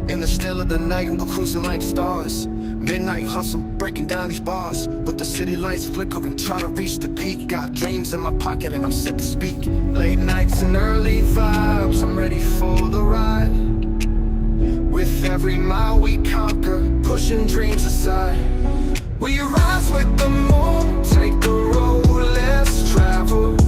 In the still of the night, I'm cruising like stars. Midnight hustle, breaking down these bars. With the city lights flickering, trying to reach the peak. Got dreams in my pocket and I'm set to speak. Late nights and early vibes, I'm ready for the ride. With every mile we conquer, pushing dreams aside. We rise with the moon, take the road less traveled.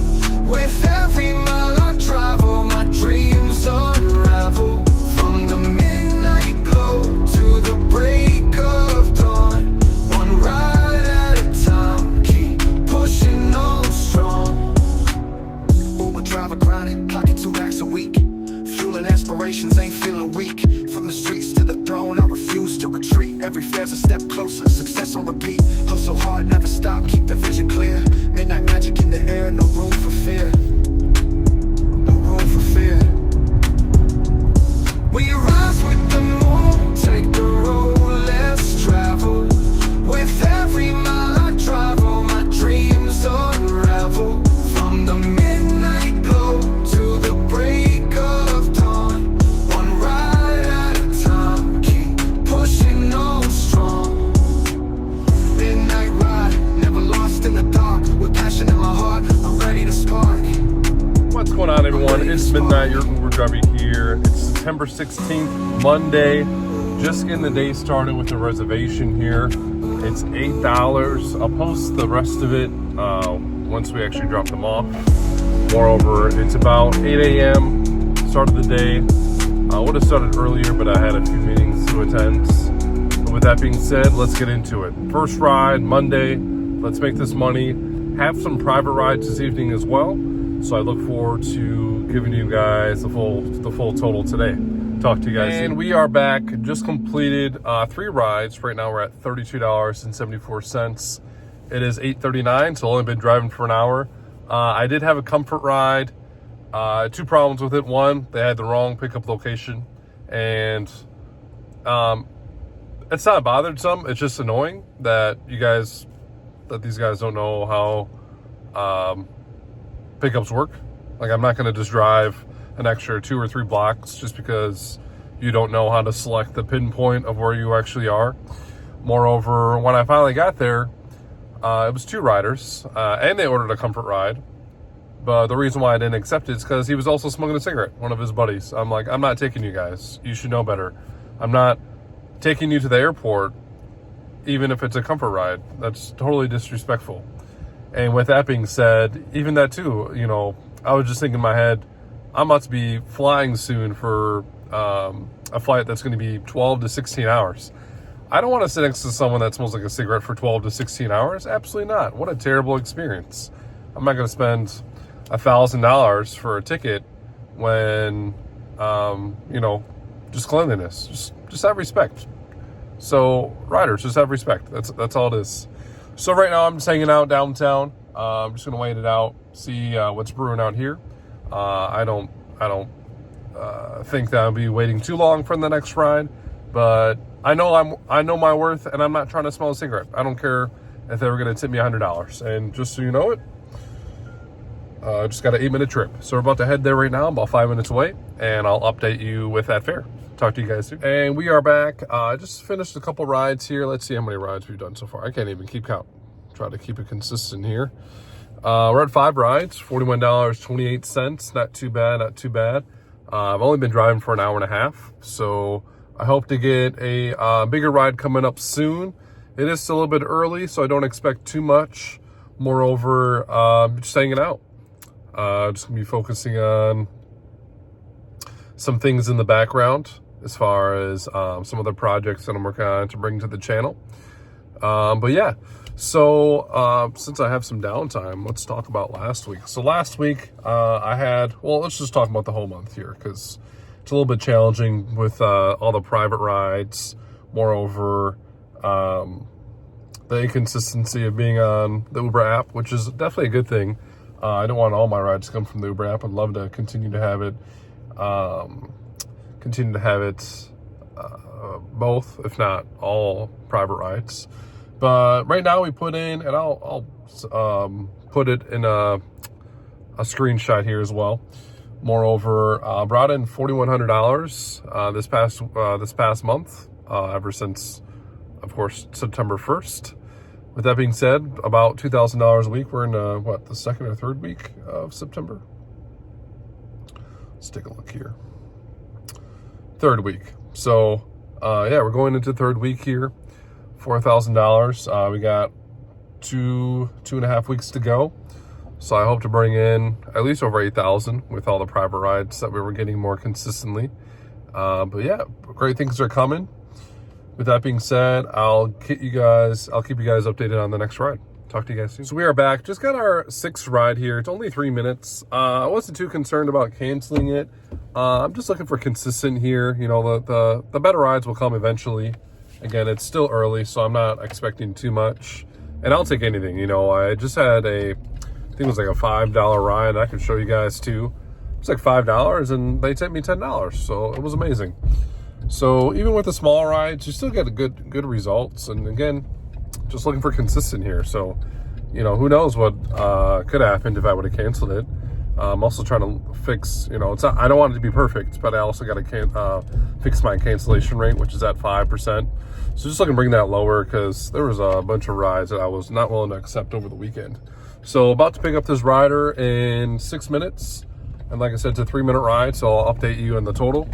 With every mile I travel, my dreams unravel. From the midnight glow to the break of dawn, one ride at a time, keep pushing on strong. Uber driver grinding, clocking 2 racks a week. Fueling aspirations, ain't feeling weak. From the streets to the throne, I refuse to retreat. Every fair's a step closer, success on repeat. Hustle hard, never stop, keep the vision clear. Midnight magic in the air, no room for fear. No room for fear. We rise with the moon, take the road less traveled. With every mile I travel, my dreams unravel. From the midnight glow to the break of dawn, one ride at a time, keep pushing on strong. Midnight ride, never lost in the dark. With passion in my heart, I'm ready to spark. What's going on, everyone? It's Midnight, your Uber driver here. It's September 16th, Monday. Just getting the day started with a reservation here. It's $8. I'll post the rest of it once we actually drop them off. Moreover, it's about 8 a.m. start of the day. I would have started earlier, but I had a few meetings to attend. But with that being said, let's get into it. First ride, Monday. Let's make this money. Have some private rides this evening as well. So I look forward to giving you guys the full total today. Talk to you guys. And we are back. Just completed 3 rides. Right now we're at $32.74. It is 8:39, so I've only been driving for an hour. I did have a comfort ride. 2 problems with it. One, they had the wrong pickup location, and it's not bothersome. It's just annoying that these guys don't know how pickups work. Like, I'm not going to just drive an extra 2 or 3 blocks just because you don't know how to select the pinpoint of where you actually are. Moreover, when I finally got there, it was 2 riders, and they ordered a comfort ride. But the reason why I didn't accept it is because he was also smoking a cigarette, one of his buddies. I'm like, I'm not taking you guys. You should know better. I'm not taking you to the airport, even if it's a comfort ride. That's totally disrespectful. And with that being said, even that too, I was just thinking in my head, I'm about to be flying soon for a flight that's going to be 12 to 16 hours. I don't want to sit next to someone that smells like a cigarette for 12 to 16 hours. Absolutely not. What a terrible experience. I'm not going to spend $1,000 for a ticket when, just cleanliness. Just have respect. So, riders, just have respect. That's all it is. So right now I'm just hanging out downtown. I'm just gonna wait it out, see what's brewing out here. I don't think that I'll be waiting too long for the next ride, but I know my worth, and I'm not trying to smell a cigarette. I don't care if they were gonna tip me $100. And just so you know it, just got an 8-minute trip. So we're about to head there right now. I'm about 5 minutes away, and I'll update you with that fare. Talk to you guys soon. And we are back. I just finished a couple rides here. Let's see how many rides we've done so far. I can't even keep count. Try to keep it consistent here. We're at 5 rides, $41.28. Not too bad. I've only been driving for an hour and a half, so I hope to get a bigger ride coming up soon. It is still a little bit early, so I don't expect too much. Moreover, just hanging out. Just gonna be focusing on some things in the background as far as some other projects that I'm working on to bring to the channel. But yeah, so since I have some downtime, let's talk about last week. So last week let's just talk about the whole month here, because it's a little bit challenging with all the private rides. Moreover, the inconsistency of being on the Uber app, which is definitely a good thing. I don't want all my rides to come from the Uber app. I'd love to continue to have it both, if not all, private rides. But right now we put in, and I'll put it in a screenshot here as well. Moreover, brought in $4,100 this past month, ever since, of course, September 1st. With that being said, about $2,000 a week. We're in the second or third week of September. Let's take a look here. Third week. So yeah, we're going into third week here. $4,000. We got two and a half weeks to go. So I hope to bring in at least over 8,000 with all the private rides that we were getting more consistently. But yeah, great things are coming. With that being said, I'll keep you guys updated on the next ride. Talk to you guys soon. So we are back. Just got our 6th ride here. It's only 3 minutes. I wasn't too concerned about canceling it. I'm just looking for consistent here. You know, the better rides will come eventually. Again, it's still early, so I'm not expecting too much. And I'll take anything. You know, I just had I think it was like a $5 ride. I can show you guys too. It's like $5, and they sent me $10, so it was amazing. So even with the small rides, you still get good results. And again, just looking for consistent here. So, you know, who knows what could have happened if I would have canceled it. I'm also trying to fix, you know, I don't want it to be perfect, but I also got to fix my cancellation rate, which is at 5%. So just looking to bring that lower, because there was a bunch of rides that I was not willing to accept over the weekend. So about to pick up this rider in 6 minutes. And like I said, it's a 3-minute ride, so I'll update you on the total.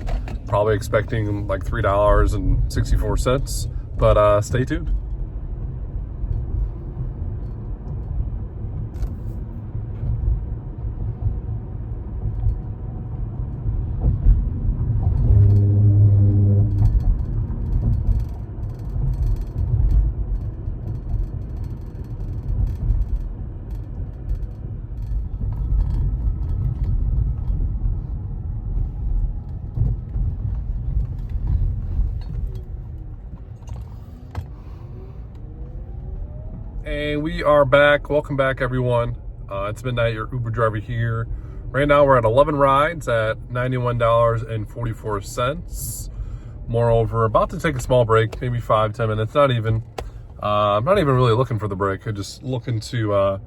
Probably expecting like $3.64, but stay tuned. And we are back. Welcome back, everyone. It's midnight, your Uber driver here. Right now we're at 11 rides at $91.44. Moreover, about to take a small break, maybe 5-10 minutes, not even. I'm not even really looking for the break. I'm just looking to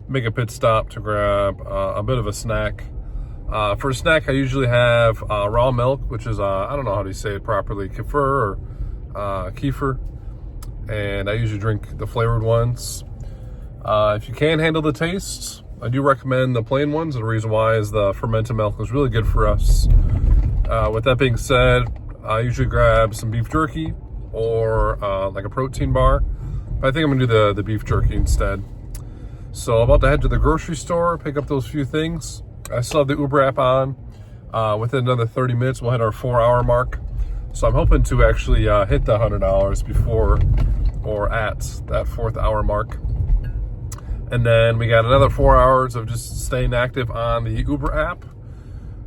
make a pit stop to grab a bit of a snack. For a snack, I usually have raw milk, which is, I don't know how to say it properly, kefir or kefir. And I usually drink the flavored ones. If you can handle the taste, I do recommend the plain ones. The reason why is the fermented milk is really good for us. With that being said, I usually grab some beef jerky or like a protein bar. But I think I'm gonna do the beef jerky instead. So I'm about to head to the grocery store, pick up those few things. I still have the Uber app on. Within another 30 minutes, we'll hit our 4-hour mark. So I'm hoping to actually hit the $100 before or at that 4th hour mark. And then we got another 4 hours of just staying active on the Uber app.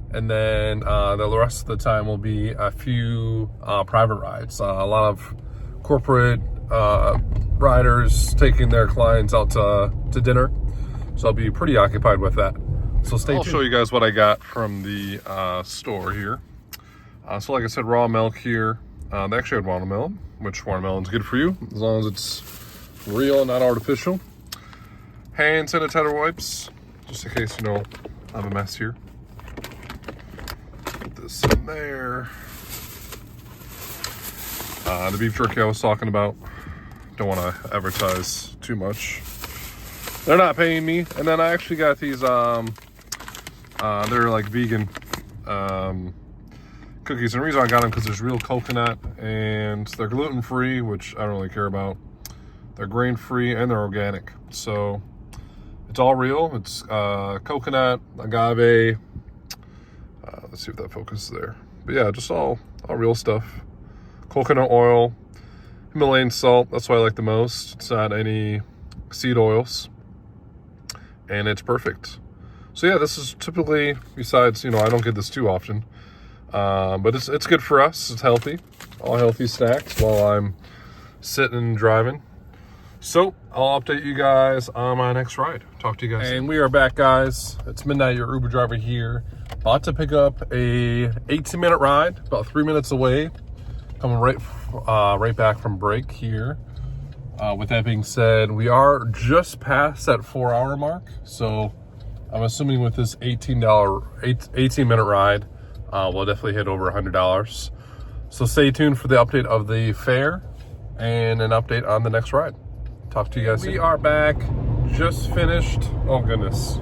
And then the rest of the time will be a few private rides. A lot of corporate riders taking their clients out to dinner. So I'll be pretty occupied with that. So stay tuned. I'll show you guys what I got from the store here. So like I said, raw milk here. They actually had watermelon, which watermelon's good for you, as long as it's real and not artificial. Hand sanitizer wipes, just in case, you know, I have a mess here. Put this in there. The beef jerky I was talking about. Don't want to advertise too much. They're not paying me. And then I actually got these, they're like vegan, cookies. And the reason I got them because there's real coconut and they're gluten-free, which I don't really care about. They're grain-free and they're organic. So it's all real. It's coconut, agave. Let's see if that focuses there. But yeah, just all real stuff. Coconut oil, Himalayan salt. That's what I like the most. It's not any seed oils. And it's perfect. So yeah, this is typically, besides, you know, I don't get this too often. But it's good for us. It's healthy. All healthy snacks while I'm sitting and driving. So I'll update you guys on my next ride. Talk to you guys. And we are back, guys. It's midnight. Your Uber driver here. About to pick up a 18-minute ride, about 3 minutes away. Coming right back from break here. With that being said, we are just past that 4-hour mark. So I'm assuming with this $18, 18-minute ride, we'll definitely hit over $100. So stay tuned for the update of the fare and an update on the next ride. Talk to you guys soon. We are back. Just finished. Oh, goodness.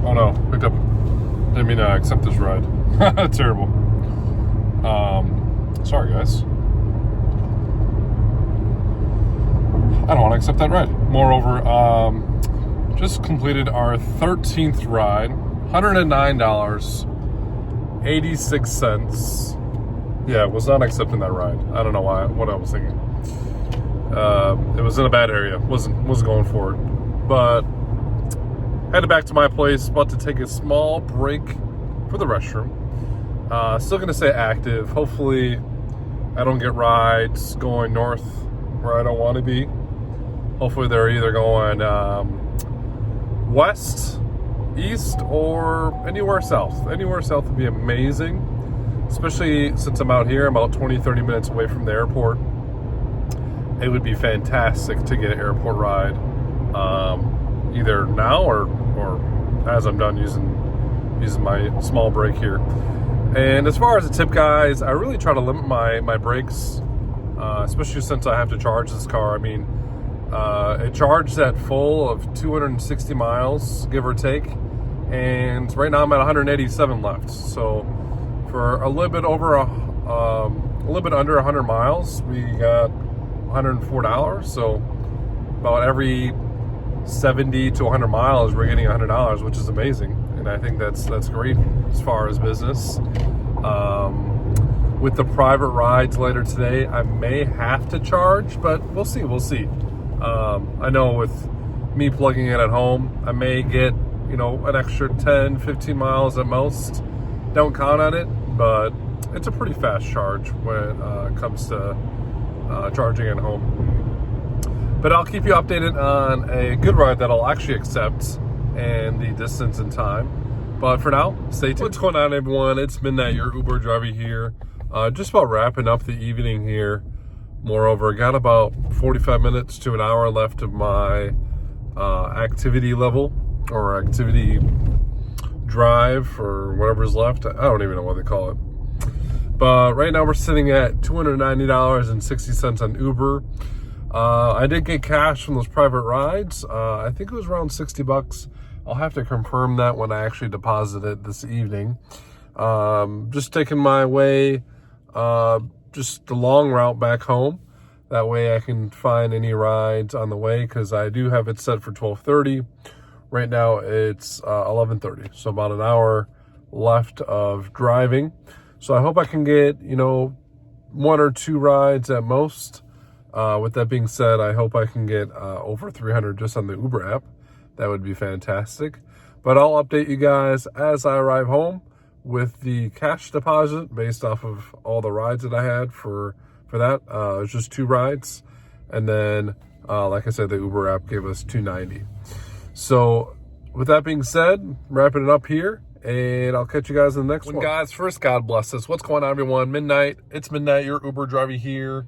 Oh, no. Picked up. Didn't mean to accept this ride. Terrible. Sorry, guys. I don't want to accept that ride. Moreover, just completed our 13th ride. $109.86. Yeah, was not accepting that ride. I don't know what I was thinking. It was in a bad area. Wasn't going for it. But headed back to my place. About to take a small break for the restroom. Still gonna stay active. Hopefully, I don't get rides going north where I don't want to be. Hopefully, they're either going west, east, or anywhere south. Anywhere south would be amazing. Especially since I'm out here, I'm about 20-30 minutes away from the airport. It would be fantastic to get an airport ride, either now or as I'm done using my small break here. And as far as the tip, guys, I really try to limit my breaks, especially since I have to charge this car. I mean, it charged at full of 260 miles, give or take, and right now I'm at 187 left. So for a little bit over a little bit under 100 miles, we got $104. So about every 70 to 100 miles, we're getting $100, which is amazing, and I think that's great as far as business. With the private rides later today, I may have to charge, but we'll see. I know with me plugging in at home, I may get an extra 10, 15 miles at most. Don't count on it, but it's a pretty fast charge when it comes to charging at home. But I'll keep you updated on a good ride that I'll actually accept and the distance and time. But for now, stay tuned. What's going on, everyone? It's midnight. Your Uber driver here. Just about wrapping up the evening here. Moreover, got about 45 minutes to an hour left of my activity level or activity drive or whatever's left. I don't even know what they call it. But right now we're sitting at $290.60 on Uber. I did get cash from those private rides. I think it was around $60. I'll have to confirm that when I actually deposit it this evening. Just taking my way, just the long route back home. That way I can find any rides on the way, because I do have it set for 12:30. Right now it's 11:30, so about an hour left of driving. So I hope I can get, one or two rides at most. With that being said, I hope I can get over 300 just on the Uber app. That would be fantastic. But I'll update you guys as I arrive home with the cash deposit based off of all the rides that I had for that. It was just 2 rides. And then, like I said, the Uber app gave us $290. So with that being said, wrapping it up here. And I'll catch you guys in the next one. Guys, first, God bless us. What's going on, everyone? Midnight. It's midnight. Your Uber driver here.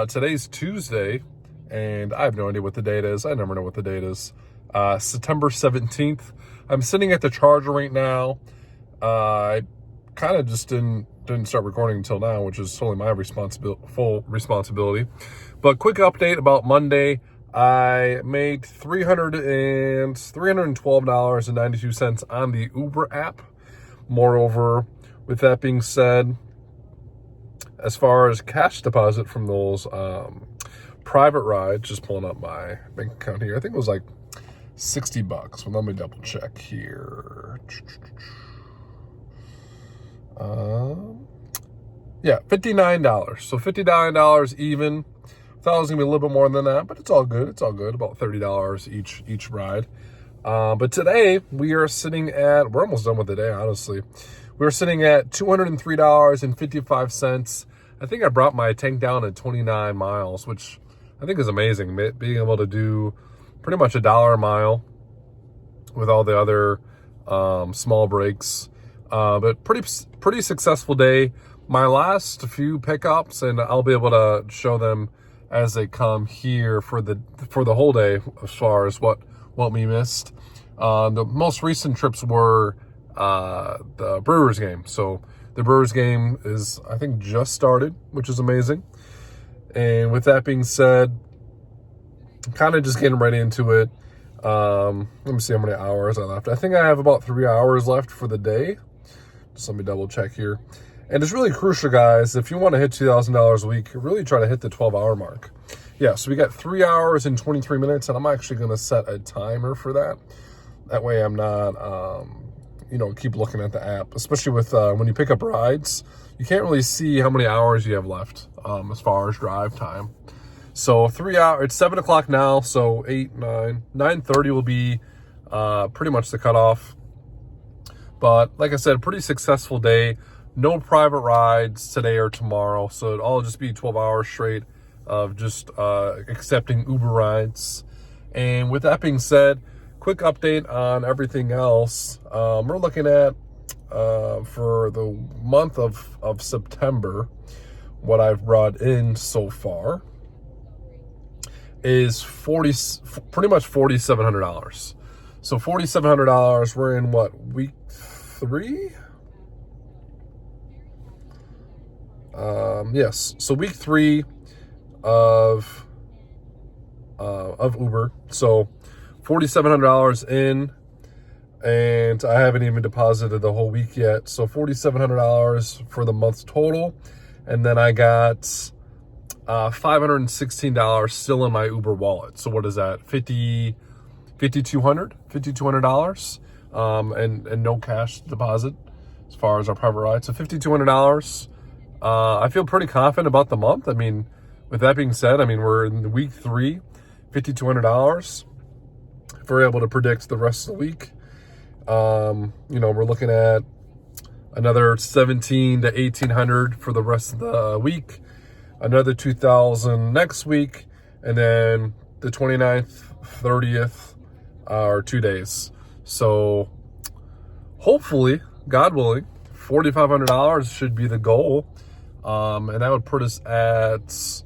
Today's Tuesday, and I have no idea what the date is. I never know what the date is. September 17th. I'm sitting at the charger right now. I kind of just didn't start recording until now, which is totally my full responsibility. But quick update about Monday. I made $312.92 on the Uber app. Moreover, with that being said, as far as cash deposit from those private rides, just pulling up my bank account here, I think it was like $60. Well, let me double check here. Yeah, $59. So $59 even. Thought it was gonna be a little bit more than that, but it's all good. It's all good. About $30 each ride. But today we are sitting at, we're almost done with the day, honestly. We're sitting at $203.55. I think I brought my tank down to 29 miles, which I think is amazing. Being able to do pretty much $1 a mile with all the other small breaks. But pretty successful day. My last few pickups, and I'll be able to show them as they come here for the whole day as far as what we missed. The most recent trips were the Brewers game. So the Brewers game is, I think, just started, which is amazing. And with that being said, kind of just getting right into it. Let me see how many hours I left. I think I have about 3 hours left for the day. Just let me double check here. And it's really crucial, guys, if you want to hit $2,000 a week, really try to hit the 12-hour mark. Yeah, so we got 3 hours and 23 minutes, and I'm actually going to set a timer for that. That way I'm not, keep looking at the app, especially with when you pick up rides. You can't really see how many hours you have left as far as drive time. So 3 hours, it's 7 o'clock now, so 8, 9, 9:30 will be pretty much the cutoff. But like I said, pretty successful day. No private rides today or tomorrow, so it'll all just be 12 hours straight of just accepting Uber rides. And with that being said, quick update on everything else. We're looking at, for the month of September, what I've brought in so far is pretty much $4,700. So $4,700, we're in what, week 3? Yes, so week 3 of Uber. So $4,700 in, and I haven't even deposited the whole week yet. So $4,700 for the month total, and then I got $516 still in my Uber wallet. So what is that? $5,200, and no cash deposit as far as our private ride. So $5,200. I feel pretty confident about the month. I mean, with that being said, I mean, we're in week 3, $5,200. If we're able to predict the rest of the week, we're looking at another $1,700 to $1,800 for the rest of the week, another $2,000 next week, and then the 29th, 30th are 2 days. So hopefully, God willing, $4,500 should be the goal. And that would put us at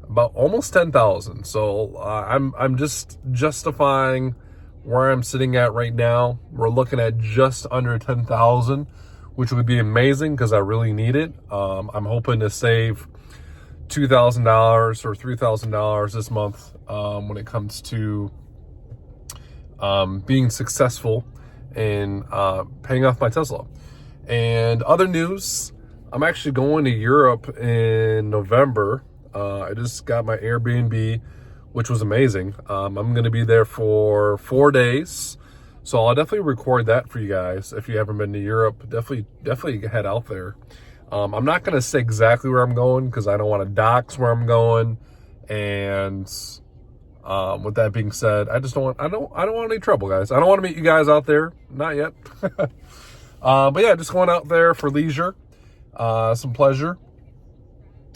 about almost 10,000. So I'm just justifying where I'm sitting at right now. We're looking at just under 10,000, which would be amazing because I really need it. I'm hoping to save $2,000 or $3,000 this month when it comes to being successful in paying off my Tesla. And other news, I'm actually going to Europe in November. I just got my Airbnb, which was amazing. I'm going to be there for 4 days. So I'll definitely record that for you guys. If you haven't been to Europe, definitely head out there. I'm not going to say exactly where I'm going because I don't want to dox where I'm going. And with that being said, I don't want any trouble, guys. I don't want to meet you guys out there. Not yet. But yeah, just going out there for leisure, some pleasure.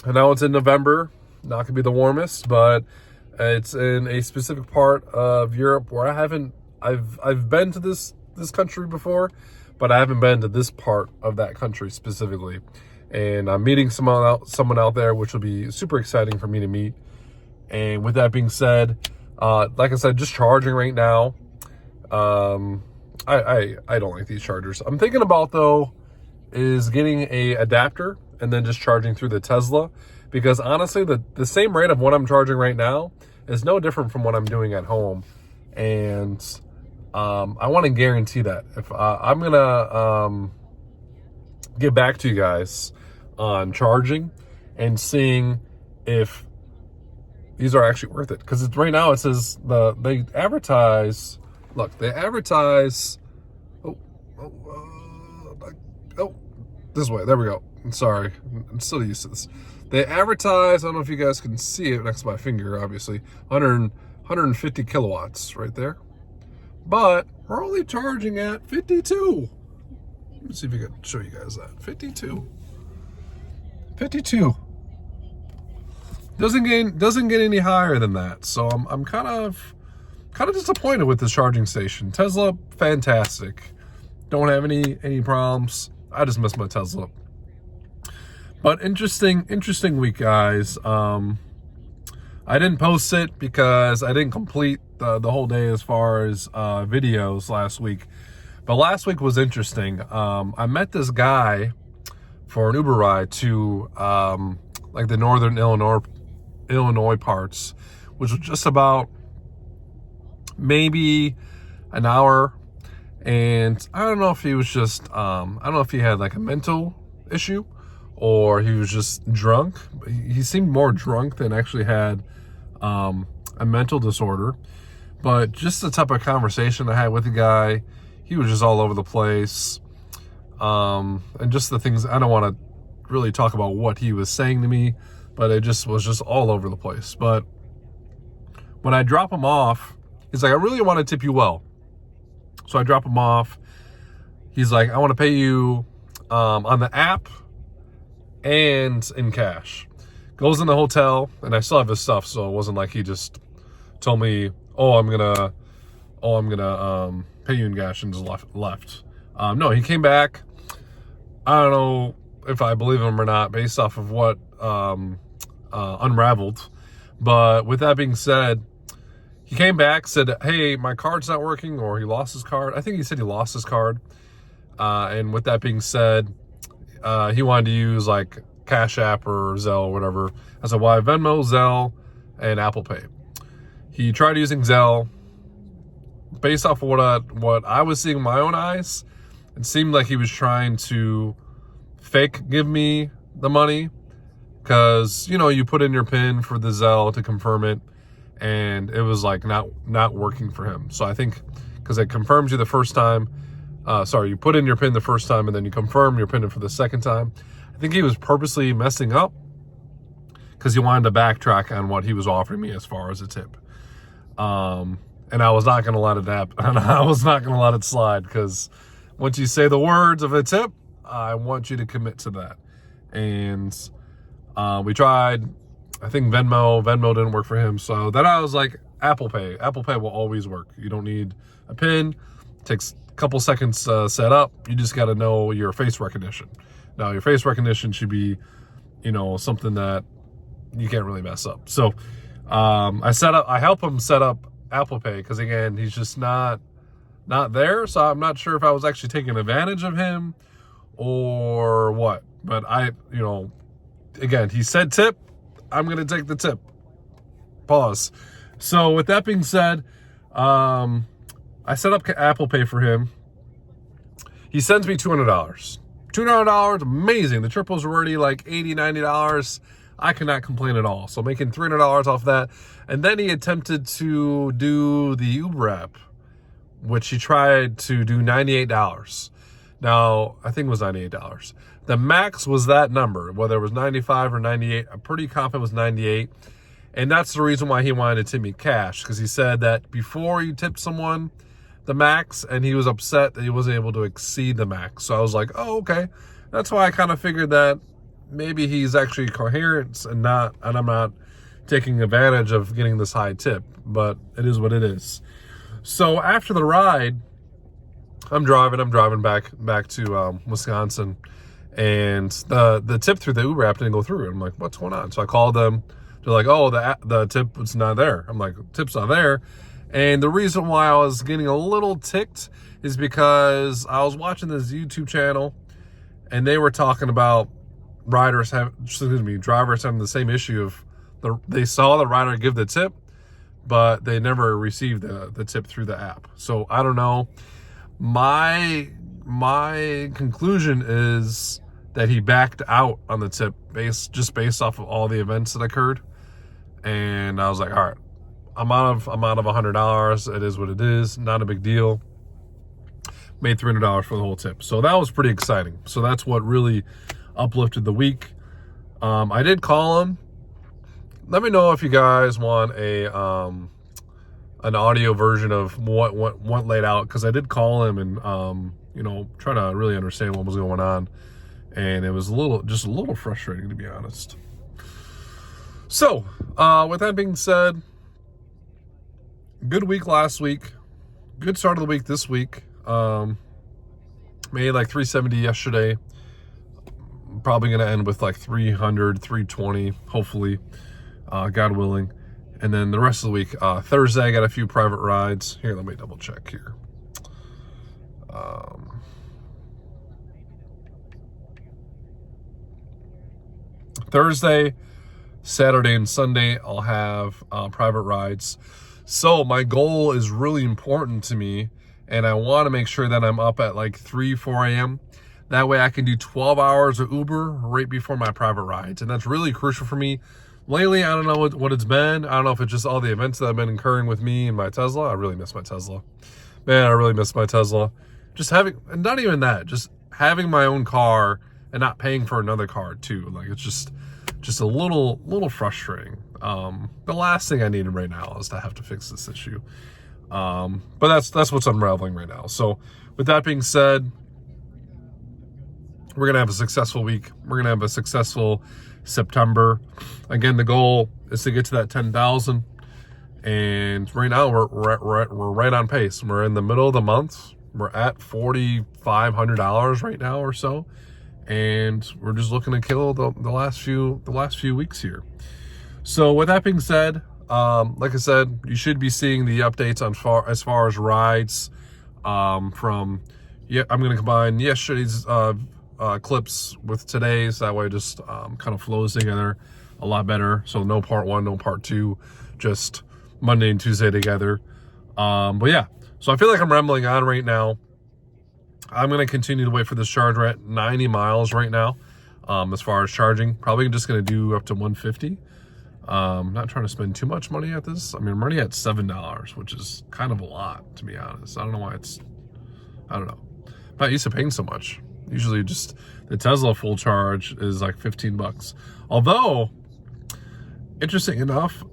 And now it's in November. Not gonna be the warmest, but it's in a specific part of Europe where I've been to this country before, but I haven't been to this part of that country specifically. And I'm meeting someone out there, which will be super exciting for me to meet. And with that being said, like I said, just charging right now. I don't like these chargers. I'm thinking about, though, is getting a adapter and then just charging through the Tesla, because honestly, the same rate of what I'm charging right now is no different from what I'm doing at home. And I want to guarantee that if I'm gonna get back to you guys on charging and seeing if these are actually worth it, because right now it says they advertise. Look, they advertise. This way. There we go. I'm sorry. I'm still used to this. They advertise. I don't know if you guys can see it next to my finger. Obviously, 150 kilowatts right there. But we're only charging at 52. Let me see if I can show you guys that. 52. Doesn't get any higher than that. So I'm kind of disappointed with this charging station. Tesla, fantastic. Don't have any problems. I just miss my Tesla. But interesting week, guys. I didn't post it because I didn't complete the whole day as far as videos last week. But last week was interesting. I met this guy for an Uber ride to like the northern Illinois parts, which was just about maybe an hour. And I don't know if he was just, I don't know if he had like a mental issue or he was just drunk. He seemed more drunk than actually had a mental disorder. But just the type of conversation I had with the guy, he was just all over the place. And just the things, I don't want to really talk about what he was saying to me, but it just was just all over the place. But when I drop him off, he's like, I really want to tip you well. So I drop him off. He's like, I want to pay you on the app and in cash. Goes in the hotel, and I still have his stuff, so it wasn't like he just told me, I'm gonna pay you in cash and just left. No, he came back. I don't know if I believe him or not, based off of what unraveled. But with that being said, he came back, said, hey, my card's not working, or he lost his card. I think he said he lost his card. And with that being said, he wanted to use like Cash App or Zelle or whatever. I said, well, I have Venmo, Zelle, and Apple Pay. He tried using Zelle. Based off of what I was seeing with my own eyes, it seemed like he was trying to fake give me the money because, you put in your PIN for the Zelle to confirm it, and it was like not working for him. So I think because it confirms you the first time, you put in your PIN the first time and then you confirm your PIN for the second time. I think he was purposely messing up because he wanted to backtrack on what he was offering me as far as a tip. And I was not going to let it happen. And I was not going to let it slide because once you say the words of a tip, I want you to commit to that. And we tried, I think Venmo didn't work for him. So then I was like, Apple Pay will always work. You don't need a PIN. It takes a couple seconds set up. You just got to know your face recognition. Now your face recognition should be, something that you can't really mess up. So I help him set up Apple Pay because again, he's just not there. So I'm not sure if I was actually taking advantage of him or what. But again, he said tip. I'm going to take the tip. Pause. So with that being said, I set up Apple Pay for him. He sends me $200. $200, amazing. The trip was already like $80, $90. I cannot complain at all. So making $300 off that. And then he attempted to do the Uber app, which he tried to do $98. Now, I think it was $98. The max was that number, whether it was 95 or 98. I'm pretty confident it was 98. And that's the reason why he wanted to tip me cash, because he said that before you tipped someone the max, and he was upset that he wasn't able to exceed the max. So I was like, oh, okay. That's why I kind of figured that maybe he's actually coherent and I'm not taking advantage of getting this high tip, but it is what it is. So after the ride, I'm driving back to Wisconsin, and the tip through the Uber app didn't go through. I'm like, what's going on? So I called them. They're like, oh, the tip was not there. I'm like, tip's not there. And the reason why I was getting a little ticked is because I was watching this YouTube channel, and they were talking about drivers having the same issue of they saw the rider give the tip, but they never received the tip through the app. So I don't know. My conclusion is that he backed out on the tip based off of all the events that occurred. And I was like, all right, I'm out of $100. It is what it is. Not a big deal. Made $300 for the whole tip. So that was pretty exciting. So that's what really uplifted the week. I did call him. Let me know if you guys want an audio version of what laid out, because I did call him and try to really understand what was going on, and it was a little frustrating, to be honest. So with that being said, good week last week, good start of the week this week. Made like 370 yesterday. Probably going to end with like 300, 320, hopefully, God willing. And then the rest of the week, Thursday, I got a few private rides. Here, let me double check here. Thursday, Saturday, and Sunday, I'll have private rides. So my goal is really important to me, and I want to make sure that I'm up at like 3, 4 a.m. That way I can do 12 hours of Uber right before my private rides. And that's really crucial for me. Lately, I don't know what it's been. I don't know if it's just all the events that I've been incurring with me and my Tesla. I really miss my Tesla. Man, I really miss my Tesla. Just having, and not even that, just having my own car and not paying for another car too. Like, it's just a little frustrating. The last thing I need right now is to have to fix this issue. But that's what's unraveling right now. So with that being said, we're gonna have a successful week. We're gonna have a successful September. Again, the goal is to get to that 10,000, and right now we're right on pace. We're in the middle of the month. We're at $4,500 right now or so, and we're just looking to kill the last few weeks here. So with that being said, like I said, you should be seeing the updates as far as rides from. Yeah, I'm gonna combine yesterday's clips with today's. That way it just kind of flows together a lot better. So no part 1, no part 2, just Monday and Tuesday together. But yeah, so I feel like I'm rambling on right now. I'm going to continue to wait for this charge. We're at 90 miles right now as far as charging. Probably just going to do up to 150. Not trying to spend too much money at this. I mean, I'm already at $7, which is kind of a lot, to be honest. I don't know why I don't know. I'm not used to paying so much. Usually just the Tesla full charge is like $15. Although, interesting enough,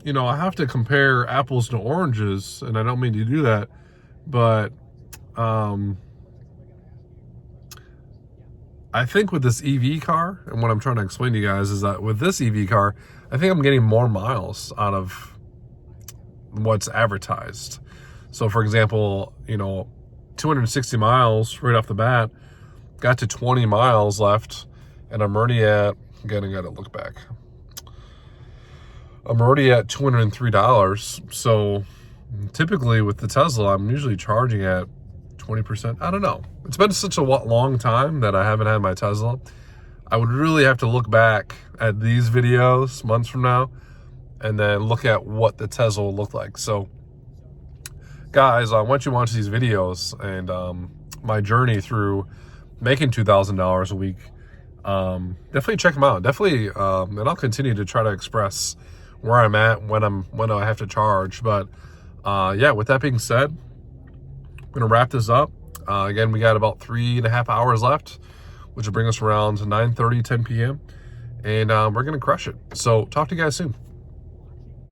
you know, I have to compare apples to oranges, and I don't mean to do that, but I think with this EV car, and what I'm trying to explain to you guys is that with this EV car, I think I'm getting more miles out of what's advertised. So for example, you know, 260 miles right off the bat, got to 20 miles left, and I'm already at, again, I gotta look back. I'm already at $203. So typically with the Tesla, I'm usually charging at 20%. I don't know. It's been such a long time that I haven't had my Tesla. I would really have to look back at these videos months from now and then look at what the Tesla will look like. So guys, once you watch these videos and my journey through making $2,000 a week, definitely check them out. Definitely, and I'll continue to try to express where I'm at when I have to charge. But yeah, with that being said, I'm gonna wrap this up. Again, we got about 3.5 hours left, which will bring us around 9:30, 10 p.m. And we're gonna crush it. So talk to you guys soon.